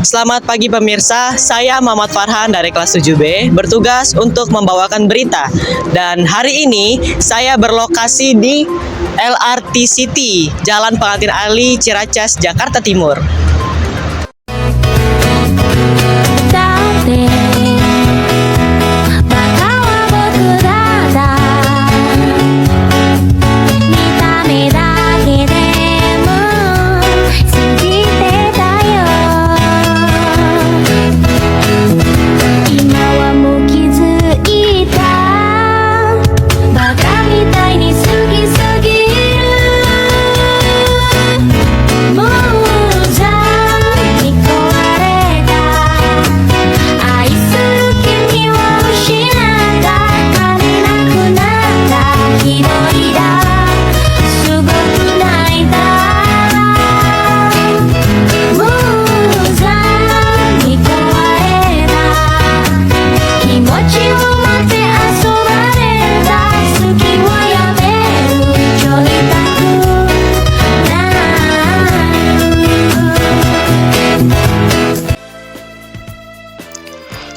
Selamat pagi pemirsa, saya Muhammad Farhan dari kelas 7B bertugas untuk membawakan berita. Dan hari ini saya berlokasi di LRT City, Jalan Pengantin Ali, Ciracas, Jakarta Timur.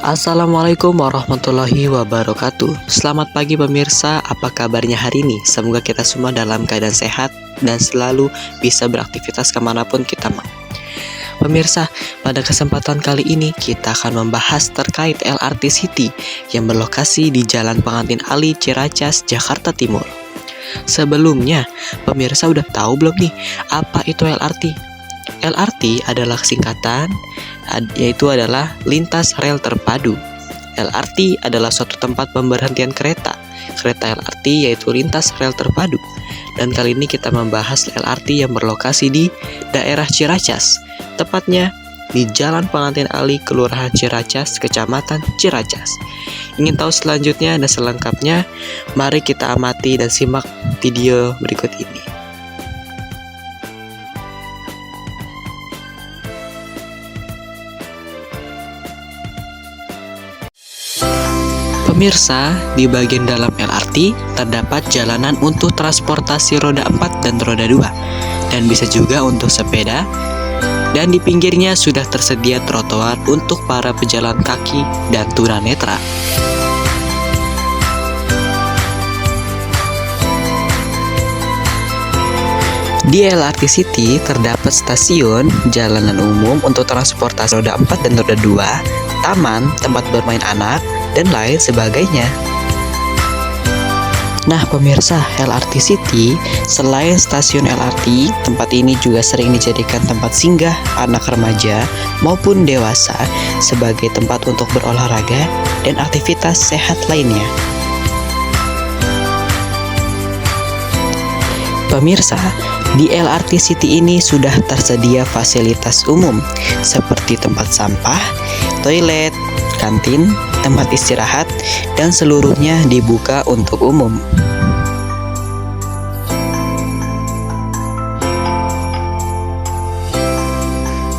Assalamualaikum warahmatullahi wabarakatuh. Selamat pagi pemirsa, apa kabarnya hari ini? Semoga kita semua dalam keadaan sehat dan selalu bisa beraktivitas kemanapun kita mau. Pemirsa, pada kesempatan kali ini kita akan membahas terkait LRT City yang berlokasi di Jalan Pengantin Ali, Ciracas, Jakarta Timur. Sebelumnya, pemirsa udah tahu belum nih apa itu LRT? LRT adalah singkatan, yaitu adalah lintas rel terpadu. LRT adalah suatu tempat pemberhentian kereta LRT, yaitu lintas rel terpadu. Dan kali ini kita membahas LRT yang berlokasi di daerah Ciracas, tepatnya di Jalan Pengantin Ali, Kelurahan Ciracas, Kecamatan Ciracas. Ingin tahu selanjutnya dan selengkapnya? Mari kita amati dan simak video berikut ini. Pemirsa, di bagian dalam LRT terdapat jalanan untuk transportasi roda 4 dan roda 2, dan bisa juga untuk sepeda, dan di pinggirnya sudah tersedia trotoar untuk para pejalan kaki dan tunanetra. Di LRT City terdapat stasiun, jalanan umum untuk transportasi roda 4 dan roda 2, taman, tempat bermain anak, dan lain sebagainya. Nah pemirsa, LRT City selain stasiun LRT, tempat ini juga sering dijadikan tempat singgah anak remaja maupun dewasa sebagai tempat untuk berolahraga dan aktivitas sehat lainnya. Pemirsa, di LRT City ini sudah tersedia fasilitas umum seperti tempat sampah, toilet, kantin, tempat istirahat, dan seluruhnya dibuka untuk umum.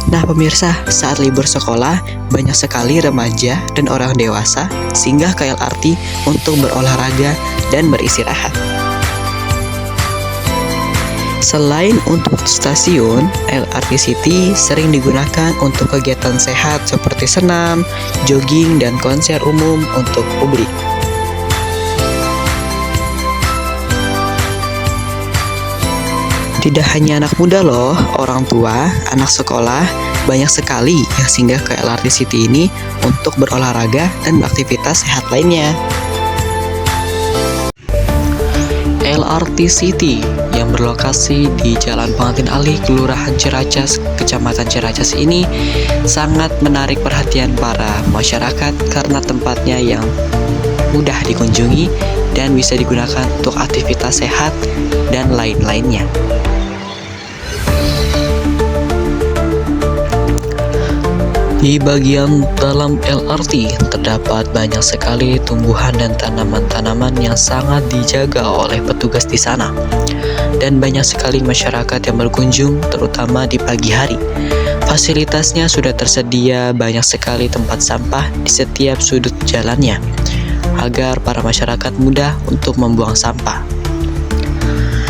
Nah pemirsa, saat libur sekolah, banyak sekali remaja dan orang dewasa singgah ke LRT untuk berolahraga dan beristirahat. Selain untuk stasiun, LRT City sering digunakan untuk kegiatan sehat seperti senam, jogging, dan konser umum untuk publik. Tidak hanya anak muda loh, orang tua, anak sekolah, banyak sekali yang singgah ke LRT City ini untuk berolahraga dan beraktivitas sehat lainnya. LRT City yang berlokasi di Jalan Pengantin Ali, Kelurahan Ciracas, Kecamatan Ciracas ini sangat menarik perhatian para masyarakat karena tempatnya yang mudah dikunjungi dan bisa digunakan untuk aktivitas sehat dan lain-lainnya. Di bagian dalam LRT terdapat banyak sekali tumbuhan dan tanaman-tanaman yang sangat dijaga oleh petugas di sana. Dan banyak sekali masyarakat yang berkunjung, terutama di pagi hari. Fasilitasnya sudah tersedia banyak sekali tempat sampah di setiap sudut jalannya, agar para masyarakat mudah untuk membuang sampah.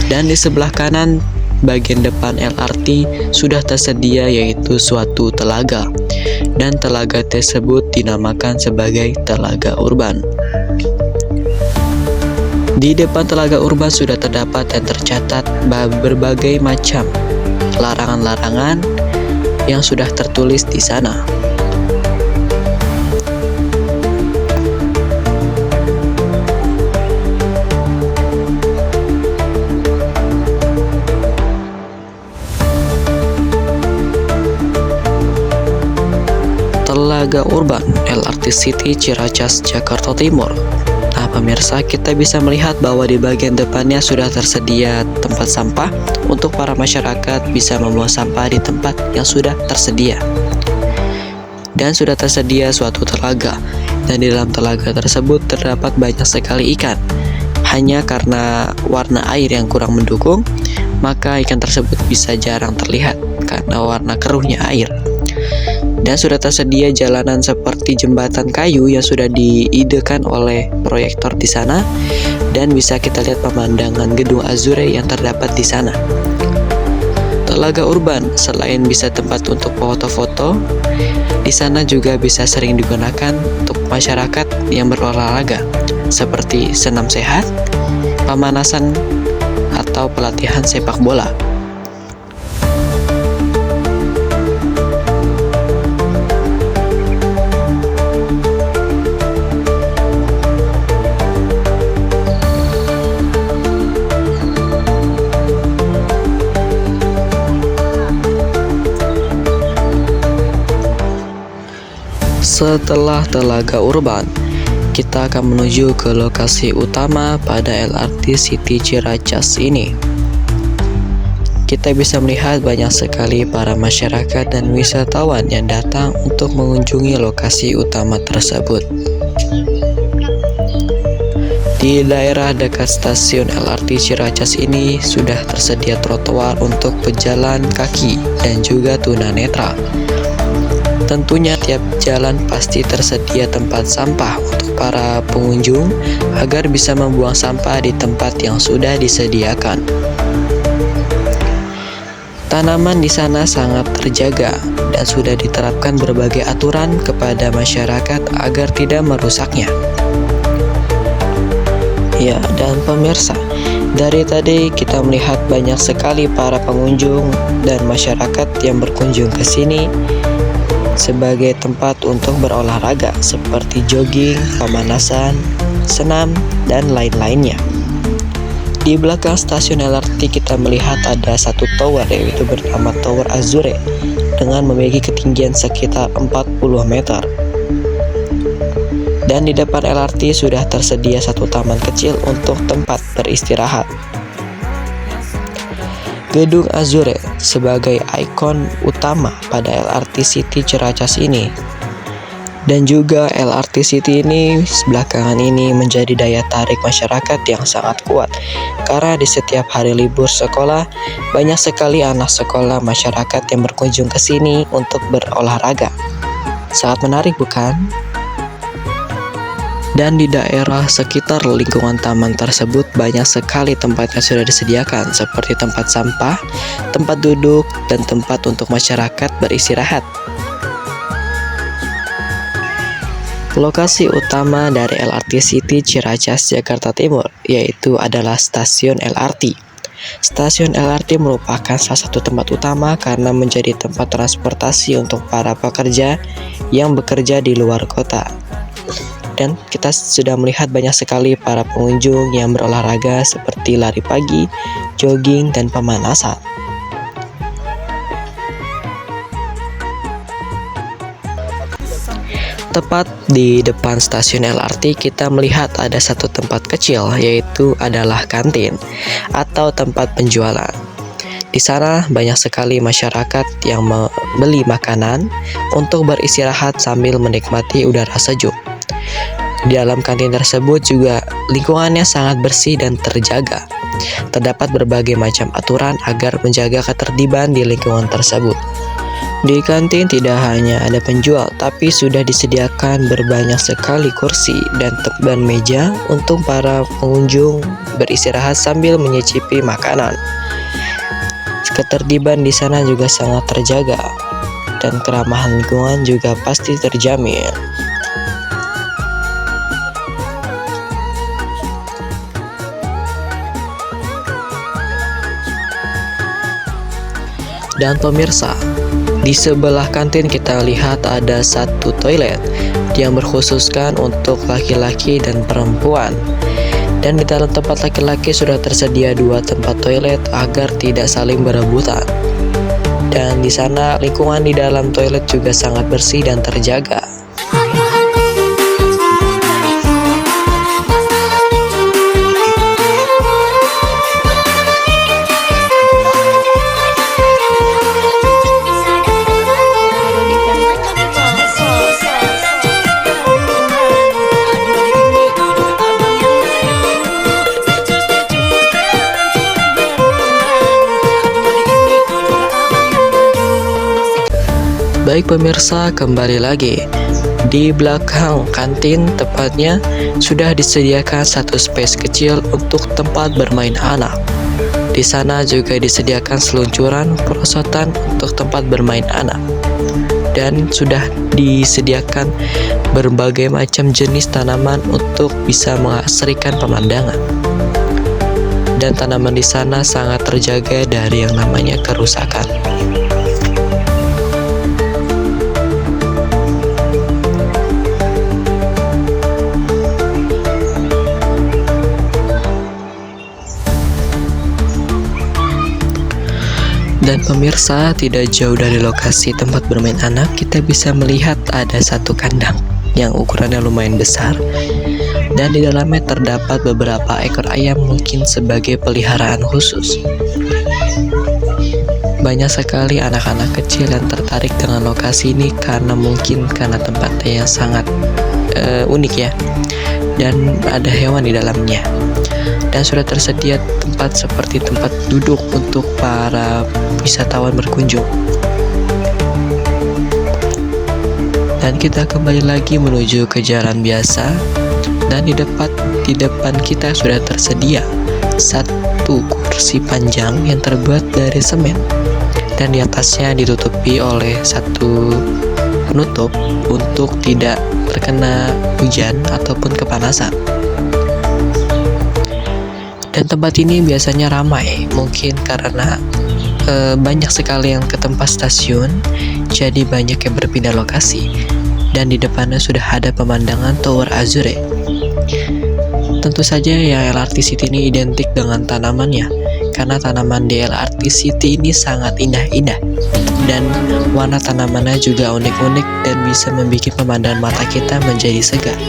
Dan di sebelah kanan bagian depan LRT sudah tersedia yaitu suatu telaga, dan telaga tersebut dinamakan sebagai Telaga Urban. Di depan Telaga Urban sudah terdapat dan tercatat berbagai macam larangan-larangan yang sudah tertulis di sana. Telaga Urban, LRT City Ciracas, Jakarta Timur. Nah, pemirsa, kita bisa melihat bahwa di bagian depannya sudah tersedia tempat sampah untuk para masyarakat bisa membuang sampah di tempat yang sudah tersedia. Dan sudah tersedia suatu telaga, dan di dalam telaga tersebut terdapat banyak sekali ikan. Hanya karena warna air yang kurang mendukung, maka ikan tersebut bisa jarang terlihat karena warna keruhnya air. Dan sudah tersedia jalanan seperti jembatan kayu yang sudah diidekan oleh proyektor di sana, dan bisa kita lihat pemandangan gedung Azure yang terdapat di sana. Telaga Urban selain bisa tempat untuk foto-foto, di sana juga bisa sering digunakan untuk masyarakat yang berolahraga seperti senam sehat, pemanasan, atau pelatihan sepak bola. Setelah Telaga Urban, kita akan menuju ke lokasi utama pada LRT City Ciracas ini. Kita bisa melihat banyak sekali para masyarakat dan wisatawan yang datang untuk mengunjungi lokasi utama tersebut. Di daerah dekat stasiun LRT Ciracas ini sudah tersedia trotoar untuk pejalan kaki dan juga tunanetra. Tentunya tiap jalan pasti tersedia tempat sampah untuk para pengunjung agar bisa membuang sampah di tempat yang sudah disediakan. Tanaman di sana sangat terjaga dan sudah diterapkan berbagai aturan kepada masyarakat agar tidak merusaknya. Ya, dan pemirsa, dari tadi kita melihat banyak sekali para pengunjung dan masyarakat yang berkunjung ke sini sebagai tempat untuk berolahraga seperti jogging, pemanasan, senam, dan lain-lainnya. Di belakang stasiun LRT kita melihat ada satu tower yaitu bernama Tower Azure dengan memiliki ketinggian sekitar 40 meter. Dan di depan LRT sudah tersedia satu taman kecil untuk tempat beristirahat. Gedung Azure sebagai ikon utama pada LRT City Ciracas ini. Dan juga LRT City ini belakangan ini menjadi daya tarik masyarakat yang sangat kuat. Karena di setiap hari libur sekolah, banyak sekali anak sekolah masyarakat yang berkunjung ke sini untuk berolahraga. Sangat menarik, bukan? Dan di daerah sekitar lingkungan taman tersebut banyak sekali tempat yang sudah disediakan seperti tempat sampah, tempat duduk, dan tempat untuk masyarakat beristirahat. Lokasi utama dari LRT City Ciracas, Jakarta Timur yaitu adalah stasiun LRT. Stasiun LRT merupakan salah satu tempat utama karena menjadi tempat transportasi untuk para pekerja yang bekerja di luar kota. Dan kita sudah melihat banyak sekali para pengunjung yang berolahraga seperti lari pagi, jogging, dan pemanasan. Tepat di depan stasiun LRT kita melihat ada satu tempat kecil yaitu adalah kantin atau tempat penjualan. Di sana banyak sekali masyarakat yang membeli makanan untuk beristirahat sambil menikmati udara sejuk. Di dalam kantin tersebut juga lingkungannya sangat bersih dan terjaga. Terdapat berbagai macam aturan agar menjaga ketertiban di lingkungan tersebut. Di kantin tidak hanya ada penjual, tapi sudah disediakan berbanyak sekali kursi dan meja untuk para pengunjung beristirahat sambil menyicipi makanan. Ketertiban di sana juga sangat terjaga dan keramahan lingkungan juga pasti terjamin. Dan pemirsa, di sebelah kantin kita lihat ada satu toilet yang berkhususkan untuk laki-laki dan perempuan. Dan di dalam tempat laki-laki sudah tersedia 2 tempat toilet agar tidak saling berebutan. Dan di sana lingkungan di dalam toilet juga sangat bersih dan terjaga. Baik pemirsa, kembali lagi. Di belakang kantin tepatnya sudah disediakan satu space kecil untuk tempat bermain anak. Di sana juga disediakan seluncuran perosotan untuk tempat bermain anak. Dan sudah disediakan berbagai macam jenis tanaman untuk bisa mengasrikan pemandangan. Dan tanaman di sana sangat terjaga dari yang namanya kerusakan. Dan pemirsa, tidak jauh dari lokasi tempat bermain anak, kita bisa melihat ada satu kandang yang ukurannya lumayan besar. Dan di dalamnya terdapat beberapa ekor ayam mungkin sebagai peliharaan khusus. Banyak sekali anak-anak kecil yang tertarik dengan lokasi ini karena tempatnya yang sangat unik ya. Dan ada hewan di dalamnya. Dan sudah tersedia tempat seperti tempat duduk untuk para wisatawan berkunjung. Dan kita kembali lagi menuju ke jalan biasa. Dan di depan kita sudah tersedia satu kursi panjang yang terbuat dari semen. Dan di atasnya ditutupi oleh satu penutup untuk tidak terkena hujan ataupun kepanasan. Dan tempat ini biasanya ramai, mungkin karena banyak sekali yang ke tempat stasiun, jadi banyak yang berpindah lokasi. Dan di depannya sudah ada pemandangan Tower Azure. Tentu saja ya LRT City ini identik dengan tanamannya, karena tanaman di LRT City ini sangat indah-indah. Dan warna tanamannya juga unik-unik dan bisa membuat pemandangan mata kita menjadi segar.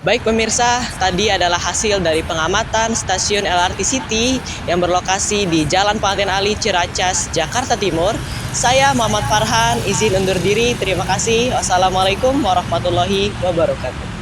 Baik pemirsa, tadi adalah hasil dari pengamatan stasiun LRT City yang berlokasi di Jalan Pangeran Ali, Ciracas, Jakarta Timur. Saya Muhammad Farhan, izin undur diri. Terima kasih. Wassalamualaikum warahmatullahi wabarakatuh.